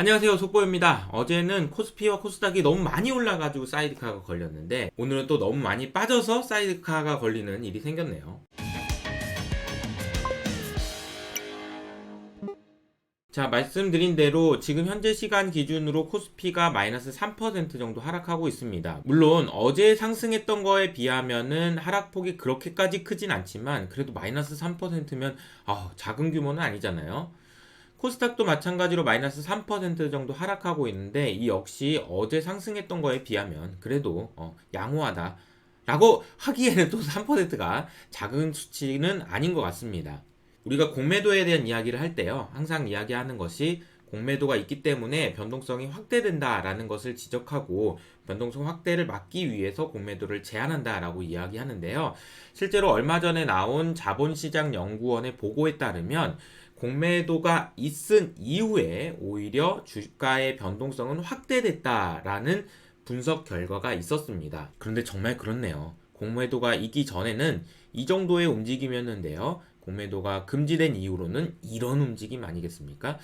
안녕하세요, 속보입니다. 어제는 코스피와 코스닥이 너무 많이 올라가지고 사이드카가 걸렸는데 오늘은 또 너무 많이 빠져서 사이드카가 걸리는 일이 생겼네요. 자, 말씀드린 대로 지금 현재 시간 기준으로 코스피가 마이너스 3% 정도 하락하고 있습니다. 물론 어제 상승했던 거에 비하면은 하락폭이 그렇게까지 크진 않지만 그래도 마이너스 3%면 작은 규모는 아니잖아요. 코스닥도 마찬가지로 마이너스 3% 정도 하락하고 있는데 이 역시 어제 상승했던 거에 비하면 그래도 양호하다 라고 하기에는 또 3%가 작은 수치는 아닌 것 같습니다. 우리가 공매도에 대한 이야기를 할 때요, 항상 이야기하는 것이 공매도가 있기 때문에 변동성이 확대된다라는 것을 지적하고 변동성 확대를 막기 위해서 공매도를 제한한다라고 이야기하는데요. 실제로 얼마 전에 나온 자본시장연구원의 보고에 따르면 공매도가 있은 이후에 오히려 주가의 변동성은 확대됐다라는 분석 결과가 있었습니다. 그런데 정말 그렇네요. 공매도가 있기 전에는 이 정도의 움직임이었는데요. 공매도가 금지된 이후로는 이런 움직임 아니겠습니까?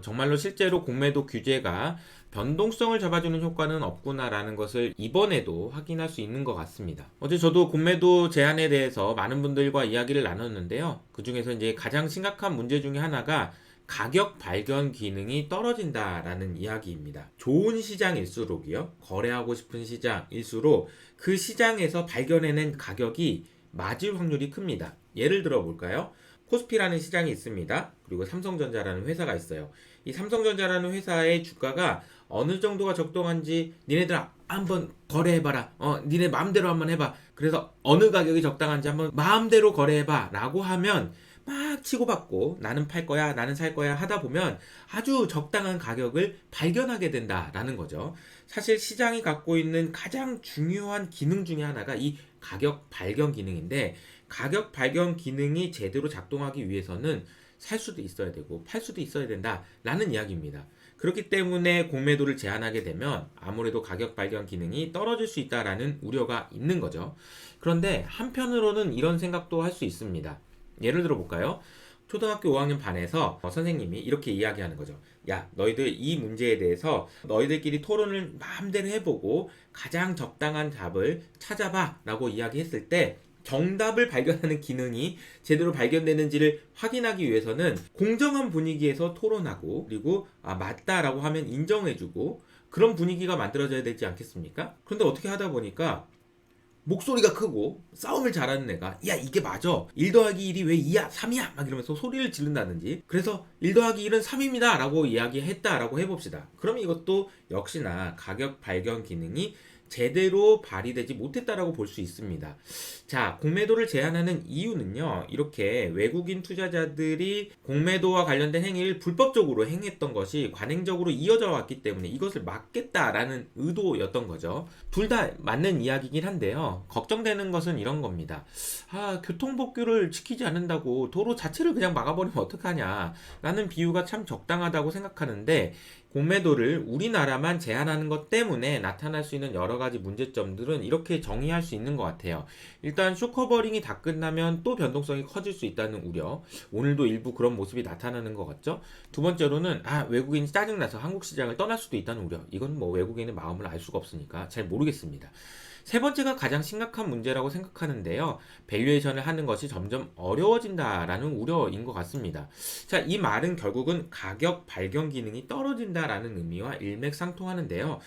정말로 실제로 공매도 규제가 변동성을 잡아주는 효과는 없구나라는 것을 이번에도 확인할 수 있는 것 같습니다. 어제 저도 공매도 제한에 대해서 많은 분들과 이야기를 나눴는데요. 그 중에서 이제 가장 심각한 문제 중에 하나가 가격 발견 기능이 떨어진다라는 이야기입니다. 좋은 시장일수록이요, 거래하고 싶은 시장일수록 그 시장에서 발견해낸 가격이 맞을 확률이 큽니다. 예를 들어 볼까요? 코스피라는 시장이 있습니다. 그리고 삼성전자라는 회사가 있어요. 이 삼성전자라는 회사의 주가가 어느 정도가 적당한지 니네들 한번 거래해봐라. 니네 마음대로 한번 해봐. 그래서 어느 가격이 적당한지 한번 마음대로 거래해봐 라고 하면 막 치고받고 나는 팔 거야, 나는 살 거야 하다 보면 아주 적당한 가격을 발견하게 된다라는 거죠. 사실 시장이 갖고 있는 가장 중요한 기능 중에 하나가 이 가격 발견 기능인데, 가격 발견 기능이 제대로 작동하기 위해서는 살 수도 있어야 되고 팔 수도 있어야 된다라는 이야기입니다. 그렇기 때문에 공매도를 제한하게 되면 아무래도 가격 발견 기능이 떨어질 수 있다라는 우려가 있는 거죠. 그런데 한편으로는 이런 생각도 할 수 있습니다. 예를 들어 볼까요? 초등학교 5학년 반에서 선생님이 이렇게 이야기하는 거죠. 야, 너희들 이 문제에 대해서 너희들끼리 토론을 마음대로 해보고 가장 적당한 답을 찾아봐 라고 이야기했을 때 정답을 발견하는 기능이 제대로 발견되는지를 확인하기 위해서는 공정한 분위기에서 토론하고, 그리고 맞다라고 하면 인정해주고, 그런 분위기가 만들어져야 되지 않겠습니까? 그런데 어떻게 하다 보니까 목소리가 크고 싸움을 잘하는 애가 야 이게 맞아, 1 더하기 1이 왜 2야 3이야 막 이러면서 소리를 지른다든지, 그래서 1 더하기 1은 3입니다 라고 이야기했다라고 해봅시다. 그럼 이것도 역시나 가격 발견 기능이 제대로 발휘되지 못했다라고 볼 수 있습니다. 자, 공매도를 제한하는 이유는요, 이렇게 외국인 투자자들이 공매도와 관련된 행위를 불법적으로 행했던 것이 관행적으로 이어져 왔기 때문에 이것을 막겠다라는 의도였던 거죠. 둘 다 맞는 이야기긴 한데요, 걱정되는 것은 이런 겁니다. 교통법규를 지키지 않는다고 도로 자체를 그냥 막아버리면 어떡하냐 라는 비유가 참 적당하다고 생각하는데, 공매도를 우리나라만 제한하는 것 때문에 나타날 수 있는 여러 가지 문제점들은 이렇게 정의할 수 있는 것 같아요. 일단 쇼커버링이 다 끝나면 또 변동성이 커질 수 있다는 우려, 오늘도 일부 그런 모습이 나타나는 것 같죠. 두 번째로는 외국인이 짜증나서 한국 시장을 떠날 수도 있다는 우려, 이건 뭐 외국인의 마음을 알 수가 없으니까 잘 모르겠습니다. 세 번째가 가장 심각한 문제라고 생각하는데요, 밸류에이션을 하는 것이 점점 어려워진다라는 우려인 것 같습니다. 자, 이 말은 결국은 가격 발견 기능이 떨어진다라는 의미와 일맥상통하는데요.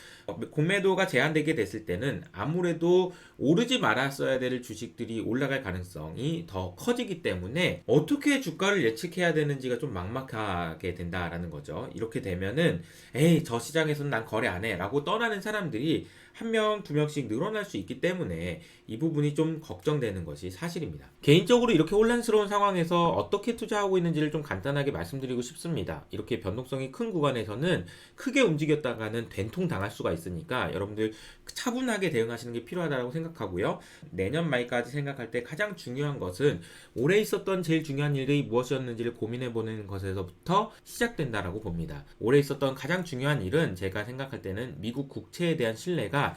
공매도가 제한되게 됐을 때는 아무래도 오르지 말았어야 될 주식들이 올라갈 가능성이 더 커지기 때문에 어떻게 주가를 예측해야 되는지가 좀 막막하게 된다라는 거죠. 이렇게 되면은 에이, 저 시장에서는 난 거래 안 해 라고 떠나는 사람들이 한 명, 두 명씩 늘어날 수 있기 때문에 이 부분이 좀 걱정되는 것이 사실입니다. 개인적으로 이렇게 혼란스러운 상황에서 어떻게 투자하고 있는지를 좀 간단하게 말씀드리고 싶습니다. 이렇게 변동성이 큰 구간에서는 크게 움직였다가는 된통 당할 수가 있으니까 여러분들 차분하게 대응하시는 게 필요하다고 생각하고요. 내년 말까지 생각할 때 가장 중요한 것은 올해 있었던 제일 중요한 일이 무엇이었는지를 고민해보는 것에서부터 시작된다라고 봅니다. 올해 있었던 가장 중요한 일은 제가 생각할 때는 미국 국채에 대한 신뢰가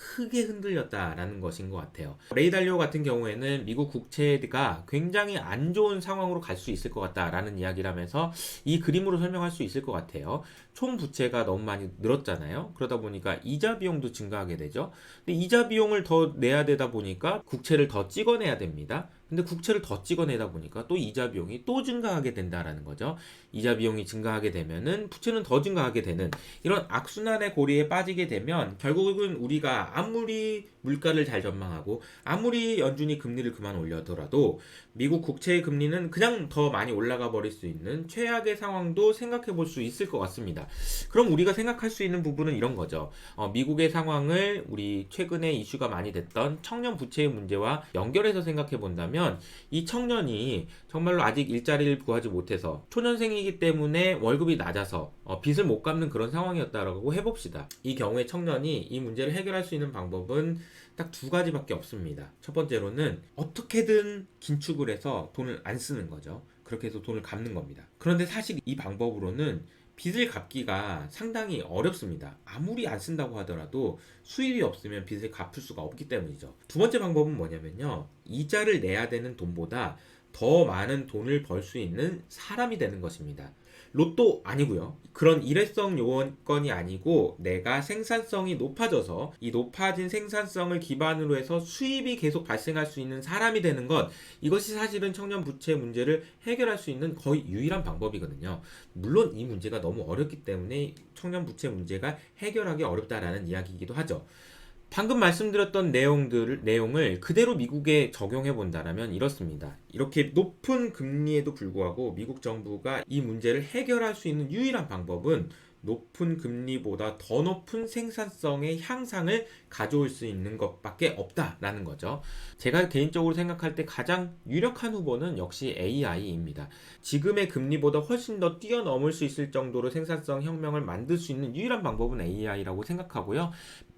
크게 흔들렸다라는 것인 것 같아요. 레이 달리오 같은 경우에는 미국 국채가 굉장히 안 좋은 상황으로 갈 수 있을 것 같다라는 이야기를 하면서 이 그림으로 설명할 수 있을 것 같아요. 총 부채가 너무 많이 늘었잖아요. 그러다 보니까 이자 비용도 증가하게 되죠. 근데 이자 비용을 더 내야 되다 보니까 국채를 더 찍어내야 됩니다. 근데 국채를 더 찍어내다 보니까 또 이자 비용이 또 증가하게 된다라는 거죠. 이자 비용이 증가하게 되면은 부채는 더 증가하게 되는 이런 악순환의 고리에 빠지게 되면 결국은 우리가 아무리 물가를 잘 전망하고 아무리 연준이 금리를 그만 올려더라도 미국 국채의 금리는 그냥 더 많이 올라가 버릴 수 있는 최악의 상황도 생각해 볼 수 있을 것 같습니다. 그럼 우리가 생각할 수 있는 부분은 이런 거죠. 미국의 상황을 우리 최근에 이슈가 많이 됐던 청년 부채의 문제와 연결해서 생각해 본다면 이 청년이 정말로 아직 일자리를 구하지 못해서 초년생이기 때문에 월급이 낮아서 빚을 못 갚는 그런 상황이었다라고 해봅시다. 이 경우에 청년이 이 문제를 해결할 수 있는 방법은 딱 두 가지밖에 없습니다. 첫 번째로는 어떻게든 긴축을 해서 돈을 안 쓰는 거죠. 그렇게 해서 돈을 갚는 겁니다. 그런데 사실 이 방법으로는 빚을 갚기가 상당히 어렵습니다. 아무리 안 쓴다고 하더라도 수입이 없으면 빚을 갚을 수가 없기 때문이죠. 두 번째 방법은 뭐냐면요. 이자를 내야 되는 돈보다 더 많은 돈을 벌 수 있는 사람이 되는 것입니다. 로또 아니고요. 그런 일회성 요건이 아니고 내가 생산성이 높아져서 이 높아진 생산성을 기반으로 해서 수입이 계속 발생할 수 있는 사람이 되는 것, 이것이 사실은 청년 부채 문제를 해결할 수 있는 거의 유일한 방법이거든요. 물론 이 문제가 너무 어렵기 때문에 청년 부채 문제가 해결하기 어렵다라는 이야기이기도 하죠. 방금 말씀드렸던 내용을 그대로 미국에 적용해 본다면 이렇습니다. 이렇게 높은 금리에도 불구하고 미국 정부가 이 문제를 해결할 수 있는 유일한 방법은 높은 금리보다 더 높은 생산성의 향상을 가져올 수 있는 것밖에 없다라는 거죠. 제가 개인적으로 생각할 때 가장 유력한 후보는 역시 AI입니다. 지금의 금리보다 훨씬 더 뛰어넘을 수 있을 정도로 생산성 혁명을 만들 수 있는 유일한 방법은 AI라고 생각하고요.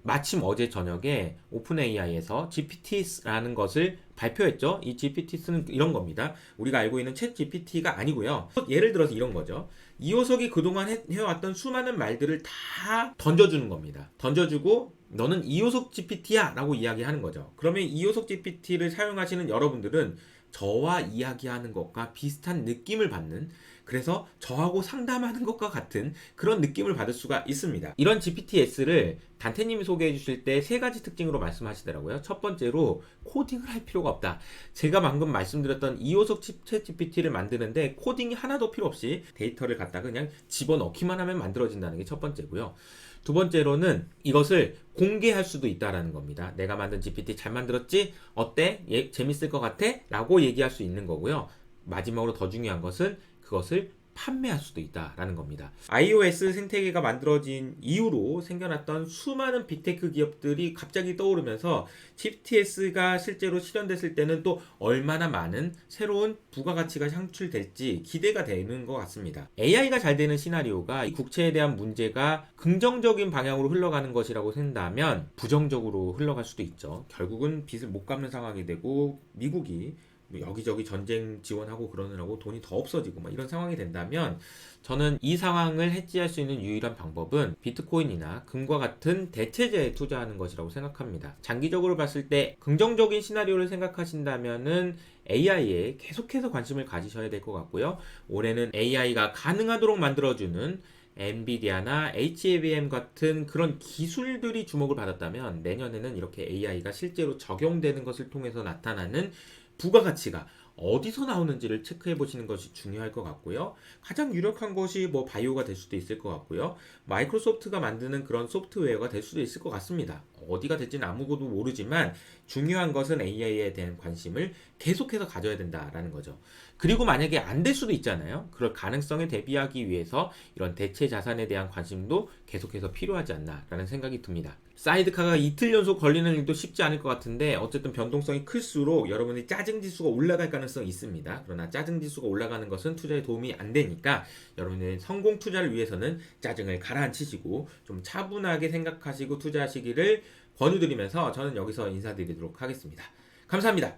마침 어제 저녁에 오픈 AI에서 GPT라는 것을 발표했죠. 이 GPT는 이런 겁니다. 우리가 알고 있는 챗 GPT가 아니고요. 예를 들어서 이런 거죠. 이호석이 그동안 해왔던 수많은 말들을 다 던져주는 겁니다. 던져주고 너는 이호석 GPT야 라고 이야기하는 거죠. 그러면 이호석 GPT를 사용하시는 여러분들은 저와 이야기하는 것과 비슷한 느낌을 받는, 그래서 저하고 상담하는 것과 같은 그런 느낌을 받을 수가 있습니다. 이런 GPTS를 단테님이 소개해 주실 때 세 가지 특징으로 말씀하시더라고요. 첫 번째로 코딩을 할 필요가 없다. 제가 방금 말씀드렸던 이호석 챗 GPT를 만드는데 코딩이 하나도 필요 없이 데이터를 갖다 그냥 집어넣기만 하면 만들어진다는 게 첫 번째고요. 두 번째로는 이것을 공개할 수도 있다라는 겁니다. 내가 만든 GPT 잘 만들었지? 어때? 재밌을 것 같아? 라고 얘기할 수 있는 거고요. 마지막으로 더 중요한 것은 그것을 판매할 수도 있다라는 겁니다. iOS 생태계가 만들어진 이후로 생겨났던 수많은 빅테크 기업들이 갑자기 떠오르면서 GPTS가 실제로 실현됐을 때는 또 얼마나 많은 새로운 부가가치가 창출될지 기대가 되는 것 같습니다. AI가 잘 되는 시나리오가 이 국채에 대한 문제가 긍정적인 방향으로 흘러가는 것이라고 생각하면 부정적으로 흘러갈 수도 있죠. 결국은 빚을 못 갚는 상황이 되고 미국이 여기저기 전쟁 지원하고 그러느라고 돈이 더 없어지고 이런 상황이 된다면 저는 이 상황을 해지할 수 있는 유일한 방법은 비트코인이나 금과 같은 대체재에 투자하는 것이라고 생각합니다. 장기적으로 봤을 때 긍정적인 시나리오를 생각하신다면은 AI에 계속해서 관심을 가지셔야 될 것 같고요. 올해는 AI가 가능하도록 만들어주는 엔비디아나 HBM 같은 그런 기술들이 주목을 받았다면 내년에는 이렇게 AI가 실제로 적용되는 것을 통해서 나타나는 부가가치가 어디서 나오는지를 체크해 보시는 것이 중요할 것 같고요. 가장 유력한 것이 바이오가 될 수도 있을 것 같고요. 마이크로소프트가 만드는 그런 소프트웨어가 될 수도 있을 것 같습니다. 어디가 될지는 아무것도 모르지만 중요한 것은 AI에 대한 관심을 계속해서 가져야 된다라는 거죠. 그리고 만약에 안 될 수도 있잖아요. 그럴 가능성에 대비하기 위해서 이런 대체 자산에 대한 관심도 계속해서 필요하지 않나라는 생각이 듭니다. 사이드카가 이틀 연속 걸리는 일도 쉽지 않을 것 같은데 어쨌든 변동성이 클수록 여러분의 짜증지수가 올라갈 가능성이 있습니다. 그러나 짜증지수가 올라가는 것은 투자에 도움이 안 되니까 여러분의 성공 투자를 위해서는 짜증을 가라앉히시고 좀 차분하게 생각하시고 투자하시기를 권유드리면서 저는 여기서 인사드리도록 하겠습니다. 감사합니다.